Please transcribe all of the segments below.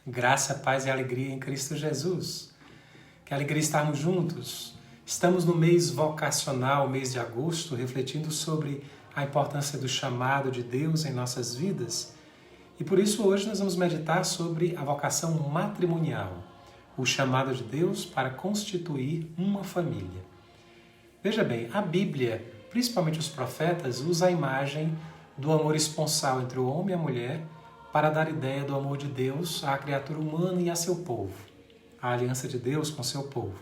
Graça, paz e alegria em Cristo Jesus. Que alegria estarmos juntos. Estamos no mês vocacional, mês de agosto, refletindo sobre a importância do chamado de Deus em nossas vidas. E por isso hoje nós vamos meditar sobre a vocação matrimonial, o chamado de Deus para constituir uma família. Veja bem, a Bíblia, principalmente os profetas, usa a imagem do amor esponsal entre o homem e a mulher para dar ideia do amor de Deus à criatura humana e a seu povo, a aliança de Deus com seu povo.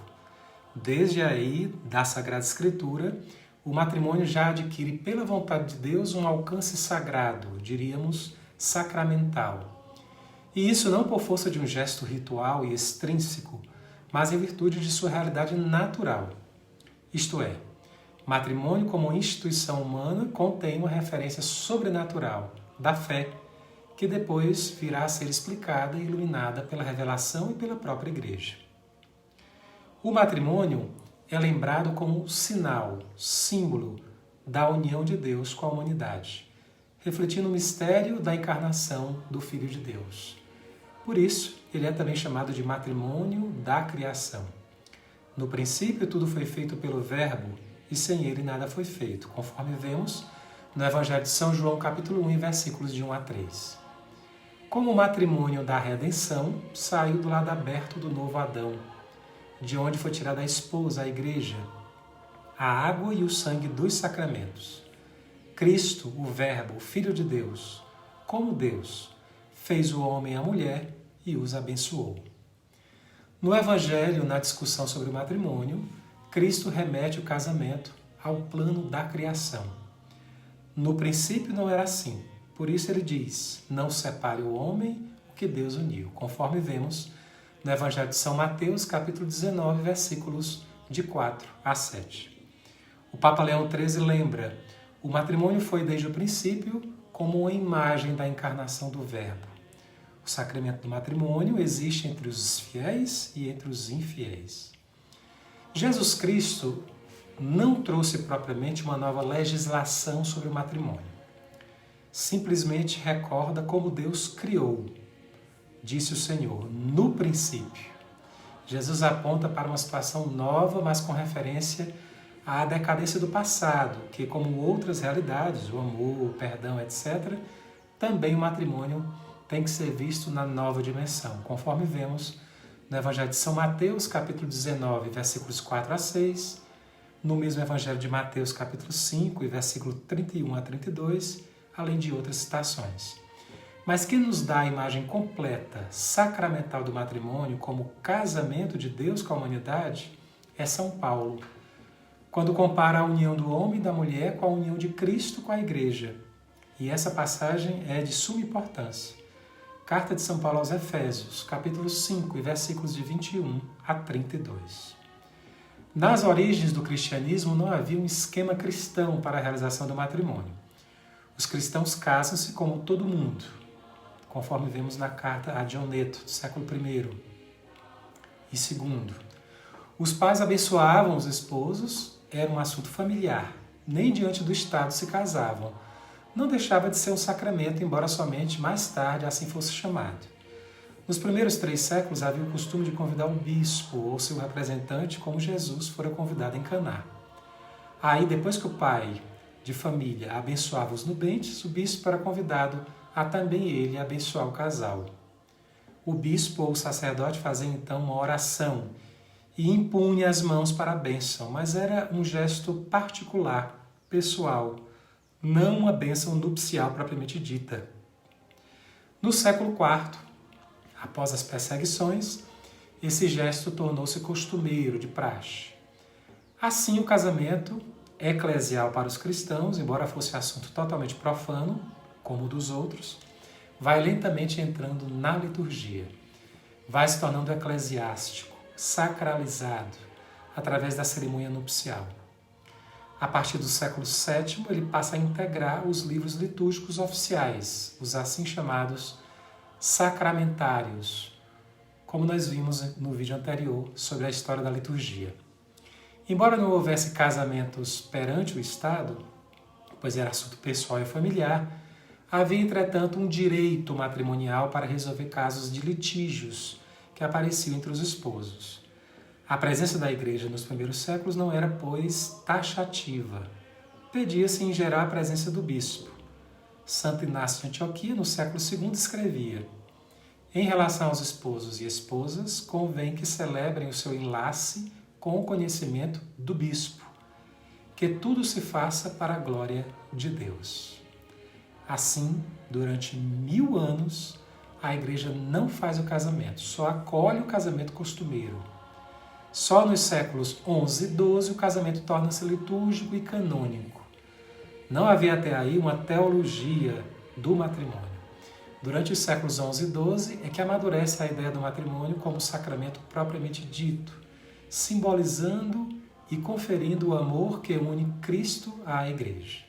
Desde aí, da Sagrada Escritura, o matrimônio já adquire pela vontade de Deus um alcance sagrado, diríamos sacramental. E isso não por força de um gesto ritual e extrínseco, mas em virtude de sua realidade natural. Isto é, matrimônio como instituição humana contém uma referência sobrenatural da fé, que depois virá a ser explicada e iluminada pela revelação e pela própria Igreja. O matrimônio é lembrado como sinal, símbolo da união de Deus com a humanidade, refletindo o mistério da encarnação do Filho de Deus. Por isso, ele é também chamado de matrimônio da criação. No princípio, tudo foi feito pelo Verbo, e sem ele nada foi feito, conforme vemos no Evangelho de São João, capítulo 1, versículos de 1 a 3. Como o matrimônio da redenção saiu do lado aberto do novo Adão, de onde foi tirada a esposa, a igreja, a água e o sangue dos sacramentos. Cristo, o Verbo, o Filho de Deus, como Deus, fez o homem e a mulher e os abençoou. No Evangelho, na discussão sobre o matrimônio, Cristo remete o casamento ao plano da criação. No princípio não era assim. Por isso ele diz, não separe o homem o que Deus uniu, conforme vemos no Evangelho de São Mateus, capítulo 19, versículos de 4 a 7. O Papa Leão XIII lembra, o matrimônio foi desde o princípio como uma imagem da encarnação do Verbo. O sacramento do matrimônio existe entre os fiéis e entre os infiéis. Jesus Cristo não trouxe propriamente uma nova legislação sobre o matrimônio. Simplesmente recorda como Deus criou, disse o Senhor, no princípio. Jesus aponta para uma situação nova, mas com referência à decadência do passado, que como outras realidades, o amor, o perdão, etc., também o matrimônio tem que ser visto na nova dimensão, conforme vemos no Evangelho de São Mateus, capítulo 19, versículos 4 a 6, no mesmo Evangelho de Mateus, capítulo 5, versículo 31 a 32, além de outras citações. Mas quem nos dá a imagem completa, sacramental do matrimônio como casamento de Deus com a humanidade é São Paulo, quando compara a união do homem e da mulher com a união de Cristo com a Igreja. E essa passagem é de suma importância. Carta de São Paulo aos Efésios, capítulo 5, versículos de 21 a 32. Nas origens do cristianismo não havia um esquema cristão para a realização do matrimônio. Os cristãos casam-se como todo mundo, conforme vemos na carta a Dioneto, do século I. E segundo, os pais abençoavam os esposos, era um assunto familiar, nem diante do Estado se casavam. Não deixava de ser um sacramento, embora somente mais tarde assim fosse chamado. Nos primeiros 3 séculos havia o costume de convidar um bispo ou seu representante, como Jesus fora convidado em Caná. Aí, depois que o pai de família abençoava os nubentes, o bispo era convidado a também ele abençoar o casal. O bispo ou o sacerdote fazia então uma oração e impunha as mãos para a bênção, mas era um gesto particular, pessoal, não uma bênção nupcial propriamente dita. No século IV, após as perseguições, esse gesto tornou-se costumeiro, de praxe. Assim, o casamento eclesial para os cristãos, embora fosse assunto totalmente profano, como o dos outros, vai lentamente entrando na liturgia. Vai se tornando eclesiástico, sacralizado, através da cerimônia nupcial. A partir do século VII, ele passa a integrar os livros litúrgicos oficiais, os assim chamados sacramentários, como nós vimos no vídeo anterior sobre a história da liturgia. Embora não houvesse casamentos perante o Estado, pois era assunto pessoal e familiar, Havia, entretanto, um direito matrimonial para resolver casos de litígios que apareciam entre os esposos. A presença da Igreja nos primeiros séculos não era, pois, taxativa. Pedia-se, em geral, a presença do bispo. Santo Inácio de Antioquia, no século II, escrevia: em relação aos esposos e esposas, convém que celebrem o seu enlace com o conhecimento do bispo, que tudo se faça para a glória de Deus. Assim, durante 1000 anos, a Igreja não faz o casamento, só acolhe o casamento costumeiro. Só nos séculos XI e XII o casamento torna-se litúrgico e canônico. Não havia até aí uma teologia do matrimônio. Durante os séculos XI e XII é que amadurece a ideia do matrimônio como sacramento propriamente dito, simbolizando e conferindo o amor que une Cristo à Igreja.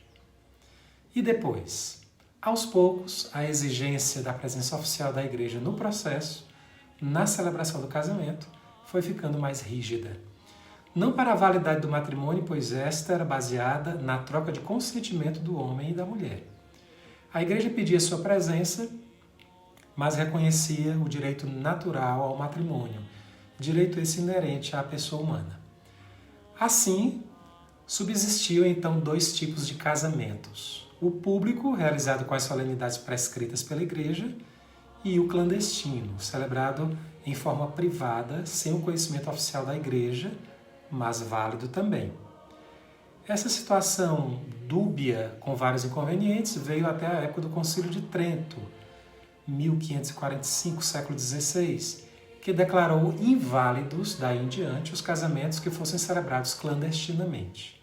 E depois? Aos poucos, a exigência da presença oficial da Igreja no processo, na celebração do casamento, foi ficando mais rígida. Não para a validade do matrimônio, pois esta era baseada na troca de consentimento do homem e da mulher. A Igreja pedia sua presença, mas reconhecia o direito natural ao matrimônio, direito esse inerente à pessoa humana. Assim, subsistiam então 2 tipos de casamentos: o público, realizado com as solenidades prescritas pela Igreja, e o clandestino, celebrado em forma privada, sem o conhecimento oficial da Igreja, mas válido também. Essa situação dúbia, com vários inconvenientes, veio até a época do Concílio de Trento, 1545, século XVI, que declarou inválidos, daí em diante, os casamentos que fossem celebrados clandestinamente.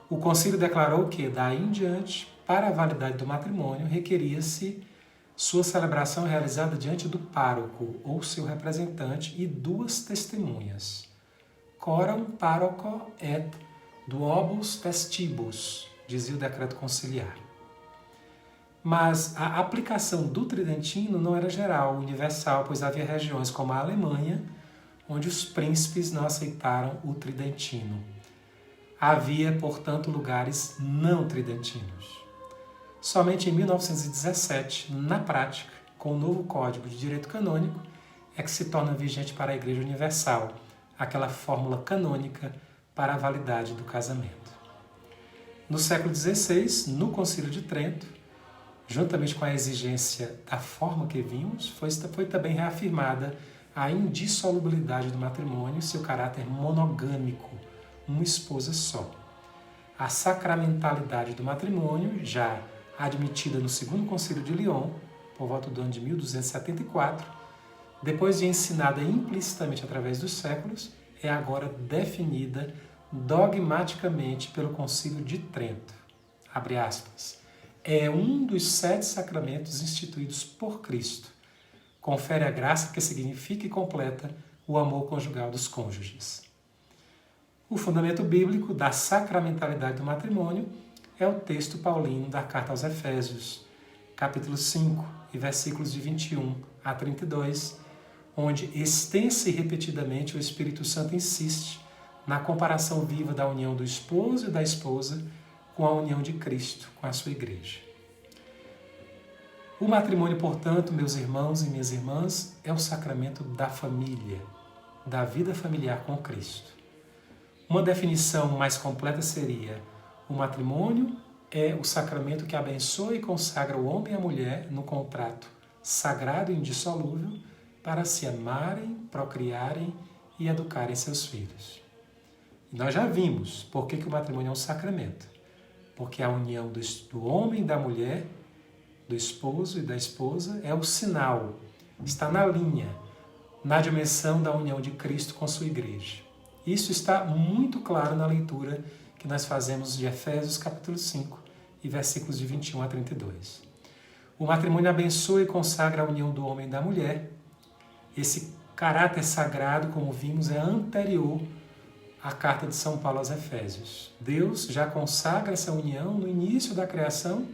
O concílio declarou que, daí em diante, para a validade do matrimônio, requeria-se sua celebração realizada diante do pároco ou seu representante e 2 testemunhas. Coram paroco et duobus testibus, dizia o decreto conciliar. Mas a aplicação do tridentino não era geral, universal, pois havia regiões como a Alemanha, onde os príncipes não aceitaram o tridentino. Havia, portanto, lugares não tridentinos. Somente em 1917, na prática, com o novo Código de Direito Canônico, é que se torna vigente para a Igreja Universal aquela fórmula canônica para a validade do casamento. No século XVI, no Concílio de Trento, juntamente com a exigência da forma que vimos, foi também reafirmada a indissolubilidade do matrimônio e seu caráter monogâmico, uma esposa só. A sacramentalidade do matrimônio, já admitida no Segundo Concílio de Lyon, por volta do ano de 1274, depois de ensinada implicitamente através dos séculos, é agora definida dogmaticamente pelo Concílio de Trento. Abre aspas. É um dos 7 sacramentos instituídos por Cristo. Confere a graça que significa e completa o amor conjugal dos cônjuges. O fundamento bíblico da sacramentalidade do matrimônio é o texto paulino da Carta aos Efésios, capítulo 5, e versículos de 21 a 32, onde extensa e repetidamente o Espírito Santo insiste na comparação viva da união do esposo e da esposa com a união de Cristo, com a sua igreja. O matrimônio, portanto, meus irmãos e minhas irmãs, é o sacramento da família, da vida familiar com Cristo. Uma definição mais completa seria: o matrimônio é o sacramento que abençoa e consagra o homem e a mulher no contrato sagrado e indissolúvel para se amarem, procriarem e educarem seus filhos. E nós já vimos por que o matrimônio é um sacramento. Porque a união do homem e da mulher, do esposo e da esposa, é o sinal, está na linha, na dimensão da união de Cristo com sua igreja. Isso está muito claro na leitura que nós fazemos de Efésios capítulo 5 e versículos de 21 a 32. O matrimônio abençoa e consagra a união do homem e da mulher. Esse caráter sagrado, como vimos, é anterior à carta de São Paulo aos Efésios. Deus já consagra essa união no início da criação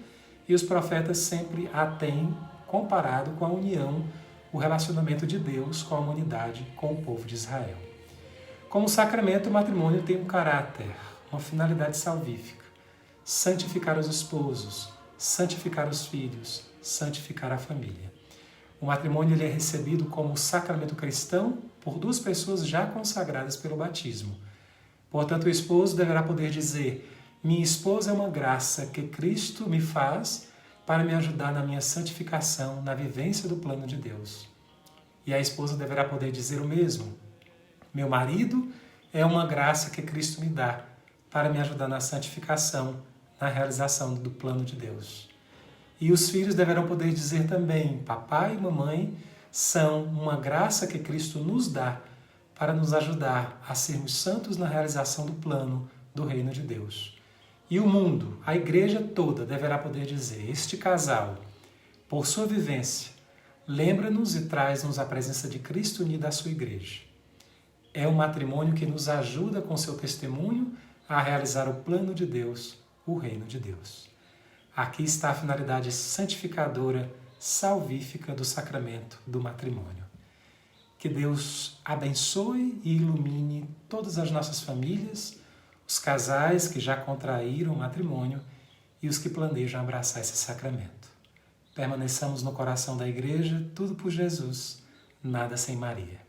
e os profetas sempre a têm comparado com a união, o relacionamento de Deus com a humanidade, com o povo de Israel. Como sacramento, o matrimônio tem um caráter, uma finalidade salvífica: santificar os esposos, santificar os filhos, santificar a família. O matrimônio ele é recebido como sacramento cristão por duas pessoas já consagradas pelo batismo. Portanto, o esposo deverá poder dizer: minha esposa é uma graça que Cristo me faz para me ajudar na minha santificação, na vivência do plano de Deus. E a esposa deverá poder dizer o mesmo: meu marido é uma graça que Cristo me dá para me ajudar na santificação, na realização do plano de Deus. E os filhos deverão poder dizer também: papai e mamãe são uma graça que Cristo nos dá para nos ajudar a sermos santos na realização do plano do reino de Deus. E o mundo, a igreja toda, deverá poder dizer: este casal, por sua vivência, lembra-nos e traz-nos a presença de Cristo unida à sua igreja. É um matrimônio que nos ajuda com seu testemunho a realizar o plano de Deus, o reino de Deus. Aqui está a finalidade santificadora, salvífica do sacramento do matrimônio. Que Deus abençoe e ilumine todas as nossas famílias, os casais que já contraíram o matrimônio e os que planejam abraçar esse sacramento. Permaneçamos no coração da Igreja, tudo por Jesus, nada sem Maria.